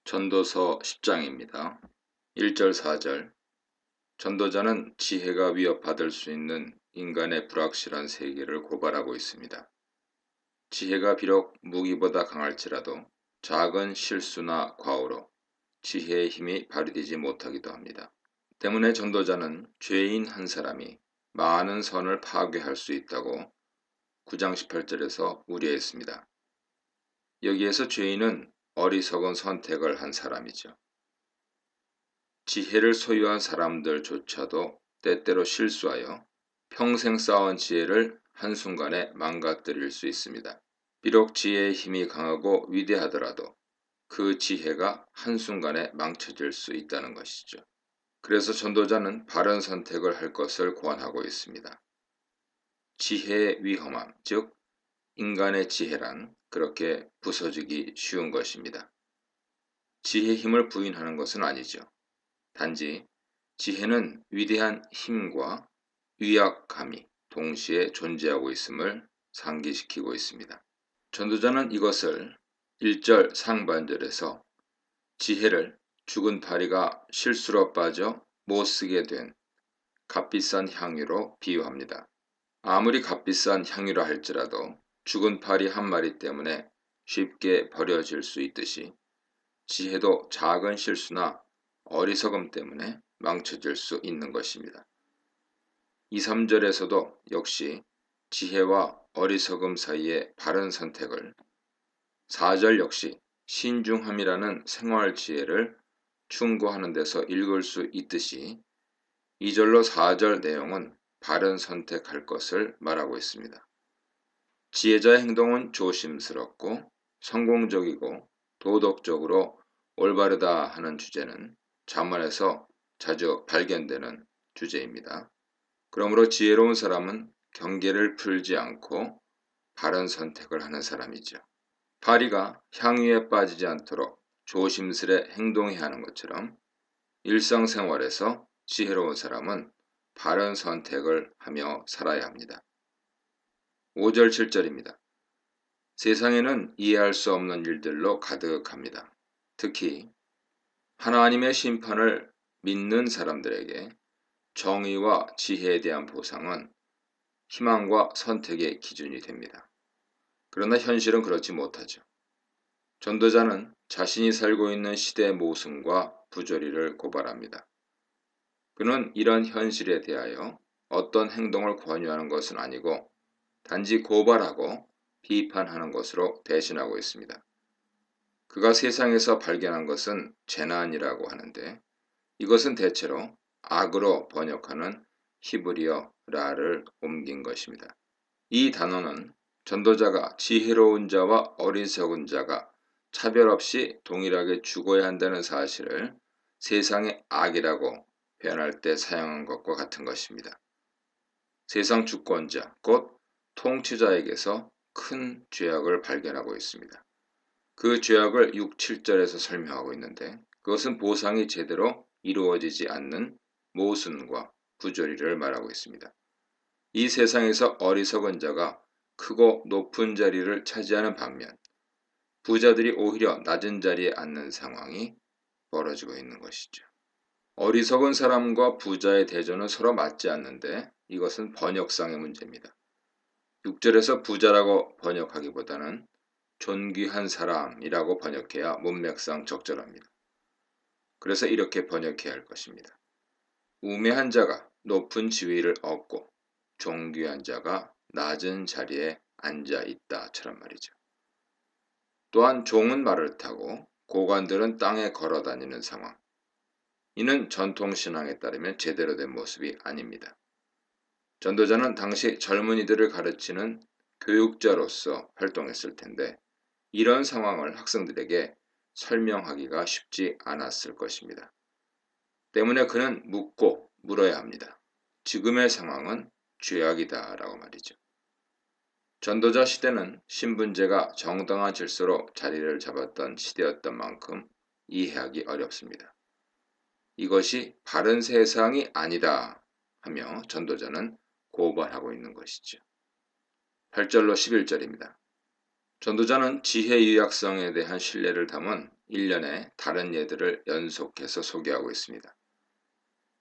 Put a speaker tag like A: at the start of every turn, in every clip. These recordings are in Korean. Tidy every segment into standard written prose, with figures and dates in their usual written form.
A: 전도서 10장입니다. 1절 4절. 전도자는 지혜가 위협받을 수 있는 인간의 불확실한 세계를 고발하고 있습니다. 지혜가 비록 무기보다 강할지라도 작은 실수나 과오로 지혜의 힘이 발휘되지 못하기도 합니다. 때문에 전도자는 죄인 한 사람이 많은 선을 파괴할 수 있다고 9장 18절에서 우려했습니다. 여기에서 죄인은 어리석은 선택을 한 사람이죠. 지혜를 소유한 사람들조차도 때때로 실수하여 평생 쌓은 지혜를 한순간에 망가뜨릴 수 있습니다. 비록 지혜의 힘이 강하고 위대하더라도 그 지혜가 한순간에 망쳐질 수 있다는 것이죠. 그래서 전도자는 바른 선택을 할 것을 고안하고 있습니다. 지혜의 위험함, 즉 인간의 지혜란 그렇게 부서지기 쉬운 것입니다. 지혜의 힘을 부인하는 것은 아니죠. 단지 지혜는 위대한 힘과 위약함이 동시에 존재하고 있음을 상기시키고 있습니다. 전도자는 이것을 1절 상반절에서 지혜를 죽은 파리가 실수로 빠져 못쓰게 된 값비싼 향유로 비유합니다. 아무리 값비싼 향유라 할지라도 죽은 파리 한 마리 때문에 쉽게 버려질 수 있듯이 지혜도 작은 실수나 어리석음 때문에 망쳐질 수 있는 것입니다. 2, 3절에서도 역시 지혜와 어리석음 사이의 바른 선택을, 4절 역시 신중함이라는 생활 지혜를 충고하는 데서 읽을 수 있듯이 2절로 4절 내용은 바른 선택할 것을 말하고 있습니다. 지혜자의 행동은 조심스럽고 성공적이고 도덕적으로 올바르다 하는 주제는 잠언에서 자주 발견되는 주제입니다. 그러므로 지혜로운 사람은 경계를 풀지 않고 바른 선택을 하는 사람이죠. 파리가 향유에 빠지지 않도록 조심스레 행동해야 하는 것처럼 일상생활에서 지혜로운 사람은 바른 선택을 하며 살아야 합니다. 5절 7절입니다. 세상에는 이해할 수 없는 일들로 가득합니다. 특히 하나님의 심판을 믿는 사람들에게 정의와 지혜에 대한 보상은 희망과 선택의 기준이 됩니다. 그러나 현실은 그렇지 못하죠. 전도자는 자신이 살고 있는 시대의 모순과 부조리를 고발합니다. 그는 이런 현실에 대하여 어떤 행동을 권유하는 것은 아니고 단지 고발하고 비판하는 것으로 대신하고 있습니다. 그가 세상에서 발견한 것은 재난이라고 하는데 이것은 대체로 악으로 번역하는 히브리어 라를 옮긴 것입니다. 이 단어는 전도자가 지혜로운 자와 어리석은 자가 차별 없이 동일하게 죽어야 한다는 사실을 세상의 악이라고 표현할 때 사용한 것과 같은 것입니다. 세상 주권자, 곧 통치자에게서 큰 죄악을 발견하고 있습니다. 그 죄악을 6, 7절에서 설명하고 있는데 그것은 보상이 제대로 이루어지지 않는 모순과 부조리를 말하고 있습니다. 이 세상에서 어리석은 자가 크고 높은 자리를 차지하는 반면 부자들이 오히려 낮은 자리에 앉는 상황이 벌어지고 있는 것이죠. 어리석은 사람과 부자의 대조는 서로 맞지 않는데 이것은 번역상의 문제입니다. 6절에서 부자라고 번역하기보다는 존귀한 사람이라고 번역해야 문맥상 적절합니다. 그래서 이렇게 번역해야 할 것입니다. 우매한 자가 높은 지위를 얻고 존귀한 자가 낮은 자리에 앉아 있다처럼 말이죠. 또한 종은 말을 타고 고관들은 땅에 걸어 다니는 상황. 이는 전통신앙에 따르면 제대로 된 모습이 아닙니다. 전도자는 당시 젊은이들을 가르치는 교육자로서 활동했을 텐데 이런 상황을 학생들에게 설명하기가 쉽지 않았을 것입니다. 때문에 그는 묻고 물어야 합니다. 지금의 상황은 죄악이다 라고 말이죠. 전도자 시대는 신분제가 정당한 질서로 자리를 잡았던 시대였던 만큼 이해하기 어렵습니다. 이것이 바른 세상이 아니다 하며 전도자는 고발하고 있는 것이죠. 8절로 11절입니다. 전도자는 지혜 유약성에 대한 신뢰를 담은 일련의 다른 예들을 연속해서 소개하고 있습니다.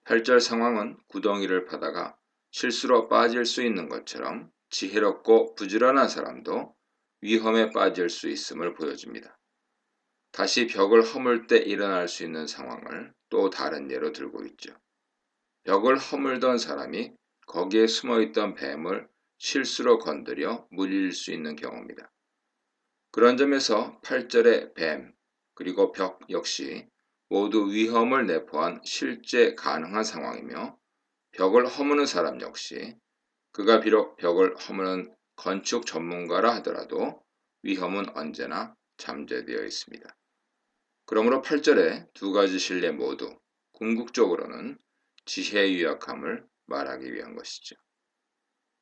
A: 8절 상황은 구덩이를 파다가 실수로 빠질 수 있는 것처럼 지혜롭고 부지런한 사람도 위험에 빠질 수 있음을 보여줍니다. 다시 벽을 허물 때 일어날 수 있는 상황을 또 다른 예로 들고 있죠. 벽을 허물던 사람이 거기에 숨어있던 뱀을 실수로 건드려 물릴 수 있는 경우입니다. 그런 점에서 8절의 뱀 그리고 벽 역시 모두 위험을 내포한 실제 가능한 상황이며 벽을 허무는 사람 역시 그가 비록 벽을 허무는 건축 전문가라 하더라도 위험은 언제나 잠재되어 있습니다. 그러므로 8절의 두 가지 신뢰 모두 궁극적으로는 지혜의 유약함을 말하기 위한 것이죠.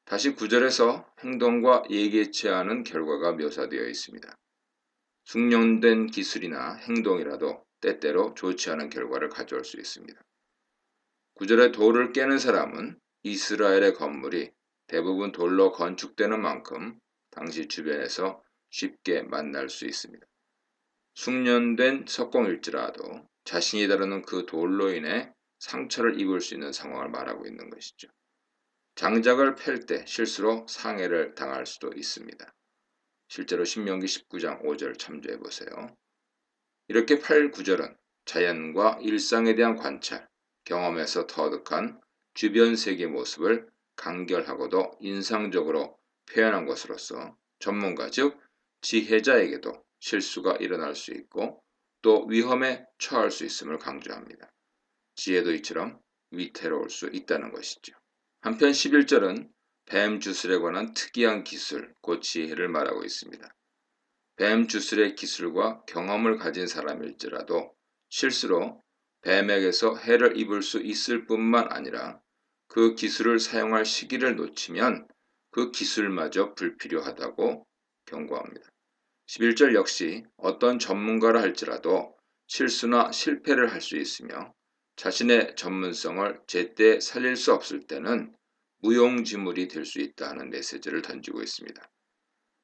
A: 다시 9절에서 행동과 예기치 않은 결과가 묘사되어 있습니다. 숙련된 기술이나 행동이라도 때때로 좋지 않은 결과를 가져올 수 있습니다. 9절의 돌을 깨는 사람은 이스라엘의 건물이 대부분 돌로 건축되는 만큼 당시 주변에서 쉽게 만날 수 있습니다. 숙련된 석공일지라도 자신이 다루는 그 돌로 인해 상처를 입을 수 있는 상황을 말하고 있는 것이죠. 장작을 팰 때 실수로 상해를 당할 수도 있습니다. 실제로 신명기 19장 5절 참조해 보세요. 이렇게 8, 9절은 자연과 일상에 대한 관찰, 경험에서 터득한 주변 세계 모습을 간결하고도 인상적으로 표현한 것으로서 전문가 즉 지혜자에게도 실수가 일어날 수 있고 또 위험에 처할 수 있음을 강조합니다. 지혜도 이처럼 위태로울 수 있다는 것이죠. 한편 11절은 뱀 주술에 관한 특이한 기술, 곧 지혜를 말하고 있습니다. 뱀 주술의 기술과 경험을 가진 사람일지라도 실수로 뱀에게서 해를 입을 수 있을 뿐만 아니라 그 기술을 사용할 시기를 놓치면 그 기술마저 불필요하다고 경고합니다. 11절 역시 어떤 전문가라 할지라도 실수나 실패를 할 수 있으며 자신의 전문성을 제때 살릴 수 없을 때는 무용지물이 될 수 있다 하는 메시지를 던지고 있습니다.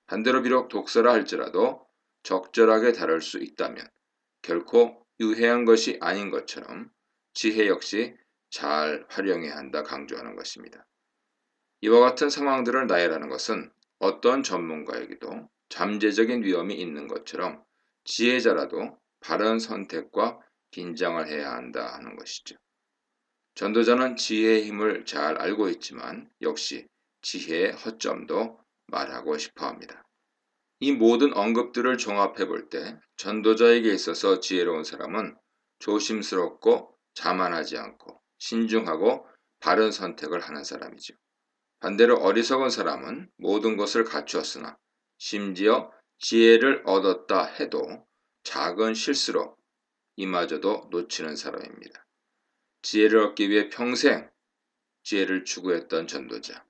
A: 반대로 비록 독서라 할지라도 적절하게 다룰 수 있다면 결코 유해한 것이 아닌 것처럼 지혜 역시 잘 활용해야 한다 강조하는 것입니다. 이와 같은 상황들을 나열하는 것은 어떤 전문가에게도 잠재적인 위험이 있는 것처럼 지혜자라도 바른 선택과 긴장을 해야 한다 하는 것이죠. 전도자는 지혜의 힘을 잘 알고 있지만 역시 지혜의 허점도 말하고 싶어 합니다. 이 모든 언급들을 종합해 볼 때 전도자에게 있어서 지혜로운 사람은 조심스럽고 자만하지 않고 신중하고 바른 선택을 하는 사람이죠. 반대로 어리석은 사람은 모든 것을 갖추었으나 심지어 지혜를 얻었다 해도 작은 실수로 이마저도 놓치는 사람입니다. 지혜를 얻기 위해 평생 지혜를 추구했던 전도자.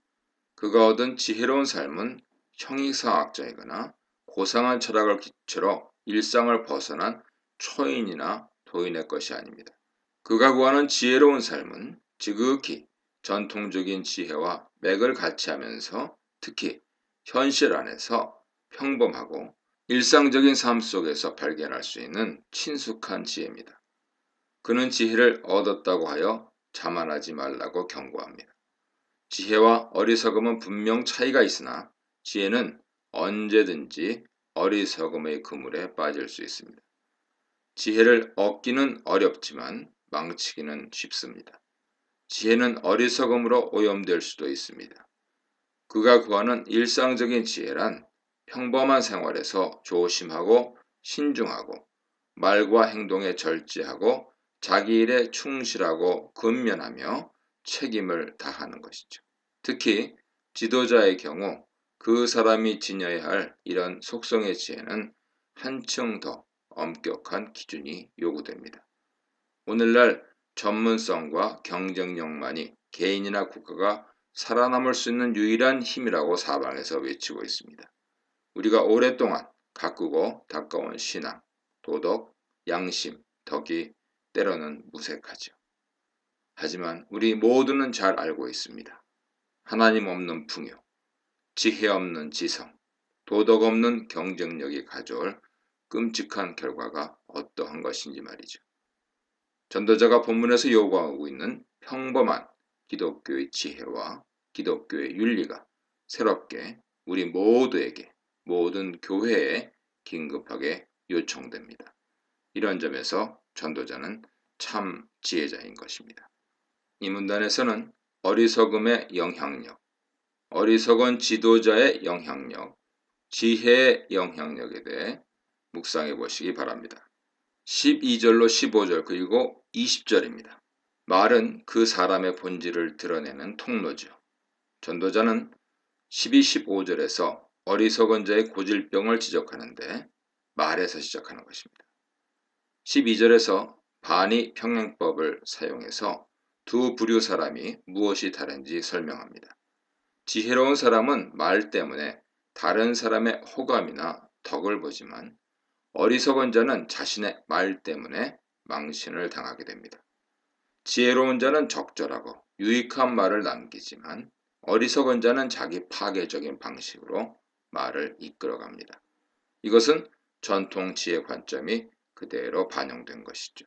A: 그가 얻은 지혜로운 삶은 형이상학자이거나 고상한 철학을 기초로 일상을 벗어난 초인이나 도인의 것이 아닙니다. 그가 구하는 지혜로운 삶은 지극히 전통적인 지혜와 맥을 같이 하면서 특히 현실 안에서 평범하고 일상적인 삶 속에서 발견할 수 있는 친숙한 지혜입니다. 그는 지혜를 얻었다고 하여 자만하지 말라고 경고합니다. 지혜와 어리석음은 분명 차이가 있으나 지혜는 언제든지 어리석음의 그물에 빠질 수 있습니다. 지혜를 얻기는 어렵지만 망치기는 쉽습니다. 지혜는 어리석음으로 오염될 수도 있습니다. 그가 구하는 일상적인 지혜란 평범한 생활에서 조심하고 신중하고 말과 행동에 절제하고 자기 일에 충실하고 근면하며 책임을 다하는 것이죠. 특히 지도자의 경우 그 사람이 지녀야 할 이런 속성의 지혜는 한층 더 엄격한 기준이 요구됩니다. 오늘날 전문성과 경쟁력만이 개인이나 국가가 살아남을 수 있는 유일한 힘이라고 사방에서 외치고 있습니다. 우리가 오랫동안 가꾸고 닦아온 신앙, 도덕, 양심, 덕이 때로는 무색하죠. 하지만 우리 모두는 잘 알고 있습니다. 하나님 없는 풍요, 지혜 없는 지성, 도덕 없는 경쟁력이 가져올 끔찍한 결과가 어떠한 것인지 말이죠. 전도자가 본문에서 요구하고 있는 평범한 기독교의 지혜와 기독교의 윤리가 새롭게 우리 모두에게, 모든 교회에 긴급하게 요청됩니다. 이런 점에서 전도자는 참 지혜자인 것입니다. 이 문단에서는 어리석음의 영향력, 어리석은 지도자의 영향력, 지혜의 영향력에 대해 묵상해 보시기 바랍니다. 12절로 15절 그리고 20절입니다. 말은 그 사람의 본질을 드러내는 통로죠. 전도자는 12, 15절에서 어리석은 자의 고질병을 지적하는데 말에서 시작하는 것입니다. 12절에서 반이 평행법을 사용해서 두 부류 사람이 무엇이 다른지 설명합니다. 지혜로운 사람은 말 때문에 다른 사람의 호감이나 덕을 보지만 어리석은 자는 자신의 말 때문에 망신을 당하게 됩니다. 지혜로운 자는 적절하고 유익한 말을 남기지만 어리석은 자는 자기 파괴적인 방식으로 말을 이끌어갑니다. 이것은 전통 지혜 관점이 그대로 반영된 것이죠.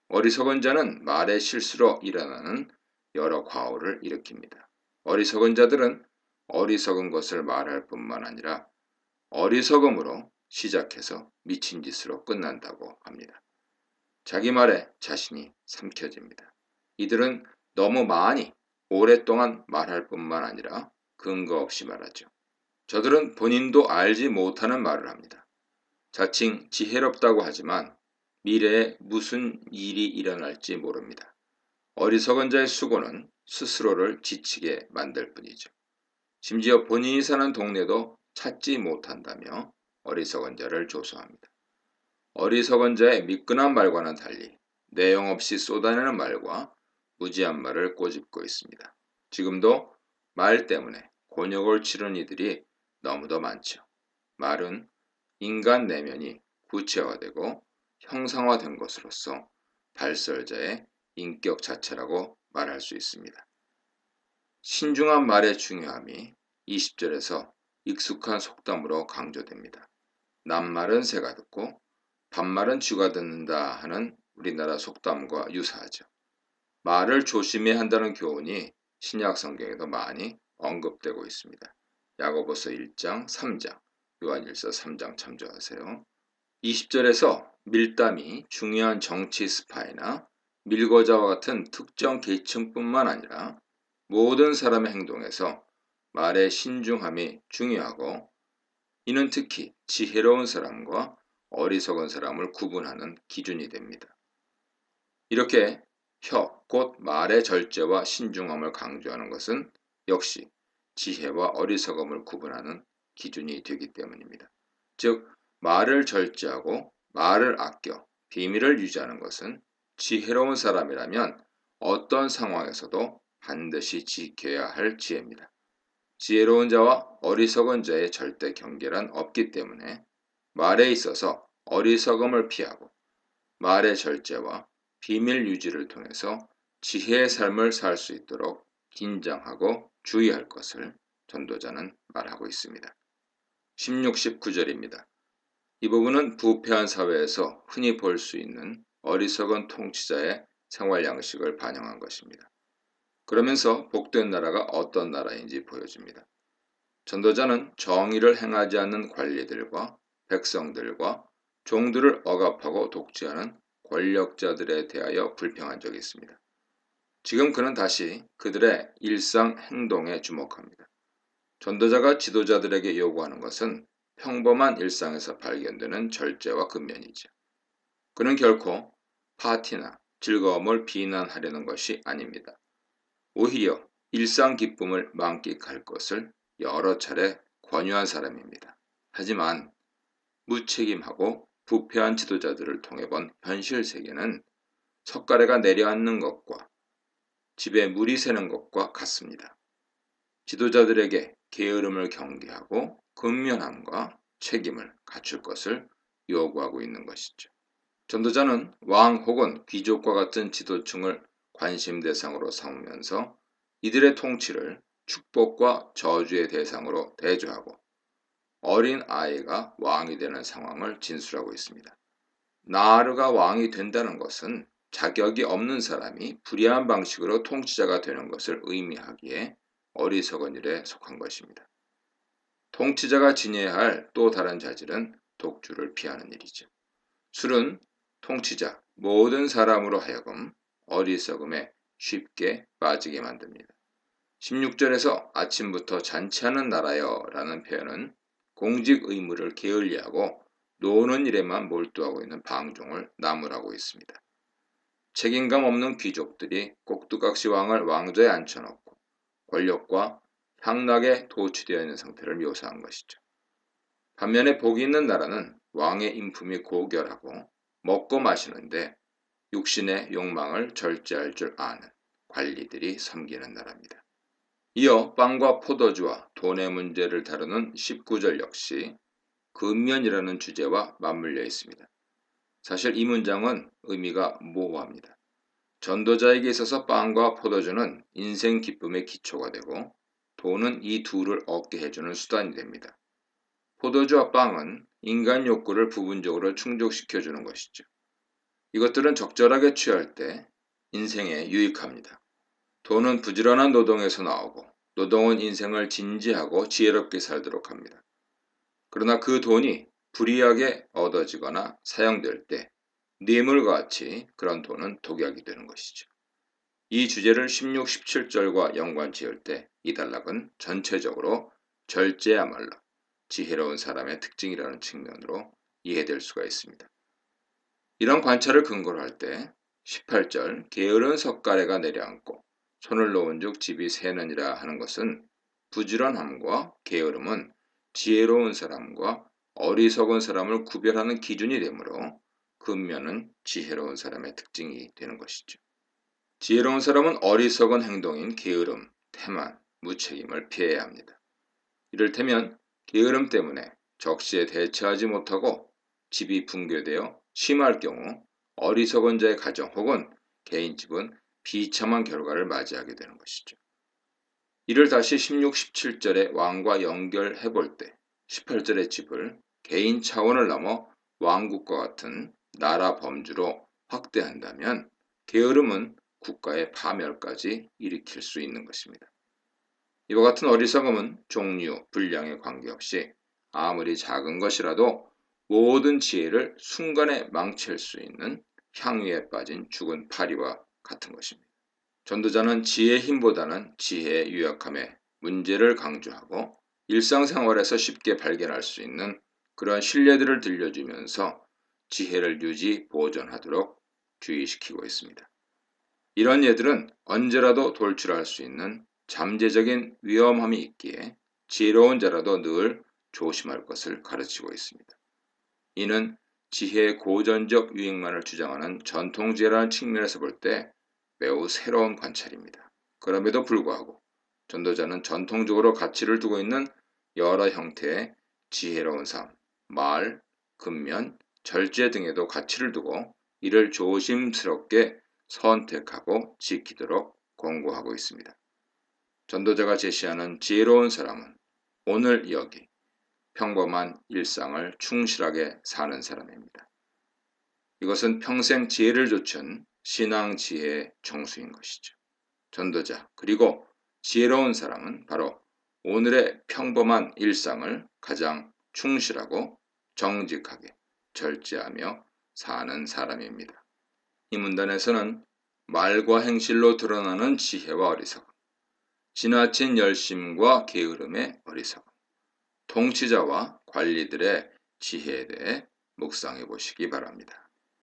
A: 어리석은 자는 말의 실수로 일어나는 여러 과오를 일으킵니다. 어리석은 자들은 어리석은 것을 말할 뿐만 아니라 어리석음으로 시작해서 미친 짓으로 끝난다고 합니다. 자기 말에 자신이 삼켜집니다. 이들은 너무 많이 오랫동안 말할 뿐만 아니라 근거 없이 말하죠. 저들은 본인도 알지 못하는 말을 합니다. 자칭 지혜롭다고 하지만 미래에 무슨 일이 일어날지 모릅니다. 어리석은 자의 수고는 스스로를 지치게 만들 뿐이죠. 심지어 본인이 사는 동네도 찾지 못한다며 어리석은 자를 조소합니다. 어리석은 자의 미끈한 말과는 달리 내용 없이 쏟아내는 말과 무지한 말을 꼬집고 있습니다. 지금도 말 때문에 곤욕을 치른 이들이 너무도 많죠. 말은 인간 내면이 구체화되고 형상화된 것으로서 발설자의 인격 자체라고 말할 수 있습니다. 신중한 말의 중요함이 20절에서 익숙한 속담으로 강조됩니다. 낱말은 새가 듣고 반말은 쥐가 듣는다 하는 우리나라 속담과 유사하죠. 말을 조심해야 한다는 교훈이 신약 성경에도 많이 언급되고 있습니다. 야고보서 1장, 3장, 요한일서 3장 참조하세요. 20절에서 밀담이 중요한 정치 스파이나 밀거자와 같은 특정 계층뿐만 아니라 모든 사람의 행동에서 말의 신중함이 중요하고 이는 특히 지혜로운 사람과 어리석은 사람을 구분하는 기준이 됩니다. 이렇게 혀, 곧 말의 절제와 신중함을 강조하는 것은 역시 지혜와 어리석음을 구분하는 기준이 되기 때문입니다. 즉, 말을 절제하고 말을 아껴 비밀을 유지하는 것은 지혜로운 사람이라면 어떤 상황에서도 반드시 지켜야 할 지혜입니다. 지혜로운 자와 어리석은 자의 절대 경계란 없기 때문에 말에 있어서 어리석음을 피하고 말의 절제와 비밀 유지를 통해서 지혜의 삶을 살 수 있도록 긴장하고 주의할 것을 전도자는 말하고 있습니다. 16, 19절입니다. 이 부분은 부패한 사회에서 흔히 볼 수 있는 어리석은 통치자의 생활 양식을 반영한 것입니다. 그러면서 복된 나라가 어떤 나라인지 보여줍니다. 전도자는 정의를 행하지 않는 관리들과 백성들과 종들을 억압하고 독재하는 권력자들에 대하여 불평한 적이 있습니다. 지금 그는 다시 그들의 일상 행동에 주목합니다. 전도자가 지도자들에게 요구하는 것은 평범한 일상에서 발견되는 절제와 근면이죠. 그는 결코 파티나 즐거움을 비난하려는 것이 아닙니다. 오히려 일상 기쁨을 만끽할 것을 여러 차례 권유한 사람입니다. 하지만 무책임하고 부패한 지도자들을 통해 본 현실 세계는 석가래가 내려앉는 것과 집에 물이 새는 것과 같습니다. 지도자들에게 게으름을 경계하고 근면함과 책임을 갖출 것을 요구하고 있는 것이죠. 전도자는 왕 혹은 귀족과 같은 지도층을 관심 대상으로 삼으면서 이들의 통치를 축복과 저주의 대상으로 대조하고 어린 아이가 왕이 되는 상황을 진술하고 있습니다. 나르가 왕이 된다는 것은 자격이 없는 사람이 불의한 방식으로 통치자가 되는 것을 의미하기에 어리석은 일에 속한 것입니다. 통치자가 지녀야 할 또 다른 자질은 독주를 피하는 일이죠. 술은 통치자, 모든 사람으로 하여금 어리석음에 쉽게 빠지게 만듭니다. 16절에서 아침부터 잔치하는 나라여 라는 표현은 공직 의무를 게을리하고 노는 일에만 몰두하고 있는 방종을 나무라고 있습니다. 책임감 없는 귀족들이 꼭두각시 왕을 왕좌에 앉혀놓고 권력과 향락에 도취되어 있는 상태를 묘사한 것이죠. 반면에 복이 있는 나라는 왕의 인품이 고결하고 먹고 마시는데 육신의 욕망을 절제할 줄 아는 관리들이 섬기는 나라입니다. 이어 빵과 포도주와 돈의 문제를 다루는 19절 역시 근면이라는 주제와 맞물려 있습니다. 사실 이 문장은 의미가 모호합니다. 전도자에게 있어서 빵과 포도주는 인생 기쁨의 기초가 되고 돈은 이 둘을 얻게 해주는 수단이 됩니다. 포도주와 빵은 인간 욕구를 부분적으로 충족시켜주는 것이죠. 이것들은 적절하게 취할 때 인생에 유익합니다. 돈은 부지런한 노동에서 나오고 노동은 인생을 진지하고 지혜롭게 살도록 합니다. 그러나 그 돈이 불이하게 얻어지거나 사용될 때 뇌물과 같이 그런 돈은 독약이 되는 것이죠. 이 주제를 16, 17절과 연관 지을 때 이 단락은 전체적으로 절제야말로 지혜로운 사람의 특징이라는 측면으로 이해될 수가 있습니다. 이런 관찰을 근거로 할 때 18절 게으른 석가래가 내려앉고 손을 놓은즉 집이 새느니라 하는 것은 부지런함과 게으름은 지혜로운 사람과 어리석은 사람을 구별하는 기준이 되므로 근면은 지혜로운 사람의 특징이 되는 것이죠. 지혜로운 사람은 어리석은 행동인 게으름, 태만, 무책임을 피해야 합니다. 이를테면 게으름 때문에 적시에 대처하지 못하고 집이 붕괴되어 심할 경우 어리석은 자의 가정 혹은 개인집은 비참한 결과를 맞이하게 되는 것이죠. 이를 다시 16, 17절의 왕과 연결해 볼 때 18절의 집을 개인 차원을 넘어 왕국과 같은 나라 범주로 확대한다면 게으름은 국가의 파멸까지 일으킬 수 있는 것입니다. 이와 같은 어리석음은 종류, 분량에 관계없이 아무리 작은 것이라도 모든 지혜를 순간에 망칠 수 있는 향유에 빠진 죽은 파리와 같은 것입니다. 전도자는 지혜의 힘보다는 지혜의 유약함에 문제를 강조하고 일상생활에서 쉽게 발견할 수 있는 그러한 신뢰들을 들려주면서 지혜를 유지 보존하도록 주의시키고 있습니다. 이런 예들은 언제라도 돌출할 수 있는 잠재적인 위험함이 있기에 지혜로운 자라도 늘 조심할 것을 가르치고 있습니다. 이는 지혜의 고전적 유익만을 주장하는 전통지혜라는 측면에서 볼 때 매우 새로운 관찰입니다. 그럼에도 불구하고 전도자는 전통적으로 가치를 두고 있는 여러 형태의 지혜로운 삶, 말, 근면, 절제 등에도 가치를 두고 이를 조심스럽게 선택하고 지키도록 권고하고 있습니다. 전도자가 제시하는 지혜로운 사람은 오늘 여기 평범한 일상을 충실하게 사는 사람입니다. 이것은 평생 지혜를 좇은 신앙 지혜의 정수인 것이죠. 전도자 그리고 지혜로운 사람은 바로 오늘의 평범한 일상을 가장 충실하고 정직하게 절제하며 사는 사람입니다. 이 문단에서는 말과 행실로 드러나는 지혜와 어리석음, 지나친 열심과 게으름의 어리석음, 통치자와 관리들의 지혜에 대해 묵상해 보시기 바랍니다.